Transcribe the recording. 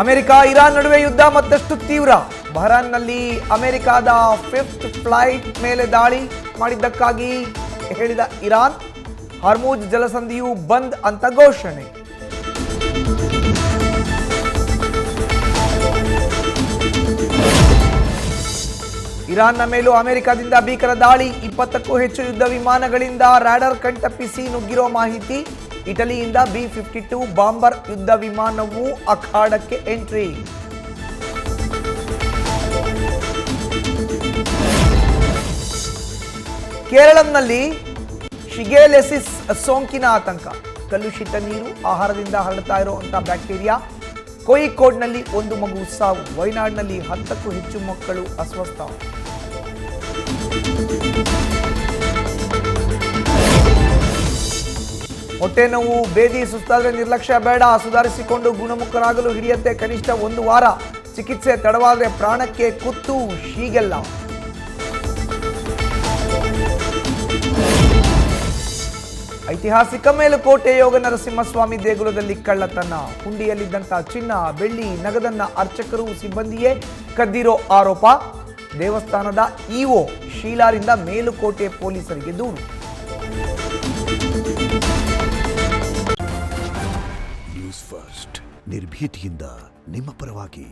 America Iran ನಡುವೆ ಯುದ್ಧ ಮತ್ತಷ್ಟು ತೀವ್ರ. ಬಹ್ರಾನ್ನಲ್ಲಿ ಅಮೆರಿಕದ 5th ಫ್ಲೈಟ್ ಮೇಲೆ ದಾಳಿ ಮಾಡಿದ್ದಕ್ಕಾಗಿ ಹೇಳಿದ ಇರಾನ್, ಹಾರ್ಮುಜ್ ಜಲಸಂಧಿಯು ಬಂದ್ ಅಂತ ಘೋಷಣೆ. ಇರಾನ್ನ ಮೇಲೂ ಅಮೆರಿಕದಿಂದ ಭೀಕರ ದಾಳಿ. 20ಕ್ಕೂ ಹೆಚ್ಚು ಯುದ್ಧ ವಿಮಾನಗಳಿಂದ ರಾಡಾರ್ ಕಣ್ತಪ್ಪಿಸಿ ನುಗ್ಗಿರೋ ಮಾಹಿತಿ. ಇಟಲಿಯಿಂದ B-52 ಬಾಂಬರ್ ಯುದ್ಧ ವಿಮಾನವು ಅಖಾಡಕ್ಕೆ ಎಂಟ್ರಿ. ಕೇರಳಂನಲ್ಲಿ ಶಿಗೆಲೆಸಿಸ್ ಸೋಂಕಿನ ಆತಂಕ. ಕಲುಷಿತ ನೀರು, ಆಹಾರದಿಂದ ಹರಡ್ತಾ ಇರುವಂಥ ಬ್ಯಾಕ್ಟೀರಿಯಾ. ಕೋಯಿಕೋಡ್ನಲ್ಲಿ ಒಂದು ಮಗು ಸಾವು. ವಯನಾಡ್ನಲ್ಲಿ 10ಕ್ಕೂ ಹೆಚ್ಚು ಮಕ್ಕಳು ಅಸ್ವಸ್ಥ. ಹೊಟ್ಟೆ ನೋವು, ಬೇದಿ, ಸುಸ್ತಾದರೆ ನಿರ್ಲಕ್ಷ್ಯ ಬೇಡ. ಸುಧಾರಿಸಿಕೊಂಡು ಗುಣಮುಖರಾಗಲು ಹಿಡಿಯುತ್ತೆ ಕನಿಷ್ಠ 1 ವಾರ. ಚಿಕಿತ್ಸೆ ತಡವಾದರೆ ಪ್ರಾಣಕ್ಕೆ ಕುತ್ತು. ಹೀಗೆಲ್ಲ ಐತಿಹಾಸಿಕ ಮೇಲುಕೋಟೆ ಯೋಗ ನರಸಿಂಹಸ್ವಾಮಿ ದೇಗುಲದಲ್ಲಿ ಕಳ್ಳತನ. ಹುಂಡಿಯಲ್ಲಿದ್ದಂಥ ಚಿನ್ನ, ಬೆಳ್ಳಿ, ನಗದನ್ನ ಅರ್ಚಕರು, ಸಿಬ್ಬಂದಿಯೇ ಕದ್ದಿರೋ ಆರೋಪ. ದೇವಸ್ಥಾನದ ಇಒ ಶೀಲಾರಿಂದ ಮೇಲುಕೋಟೆ ಪೊಲೀಸರಿಗೆ ದೂರು. ನ್ಯೂಸ್ ಫಸ್ಟ್, ನಿರ್ಭೀತಿಯಿಂದ ನಿಮ್ಮ ಪರವಾಗಿ.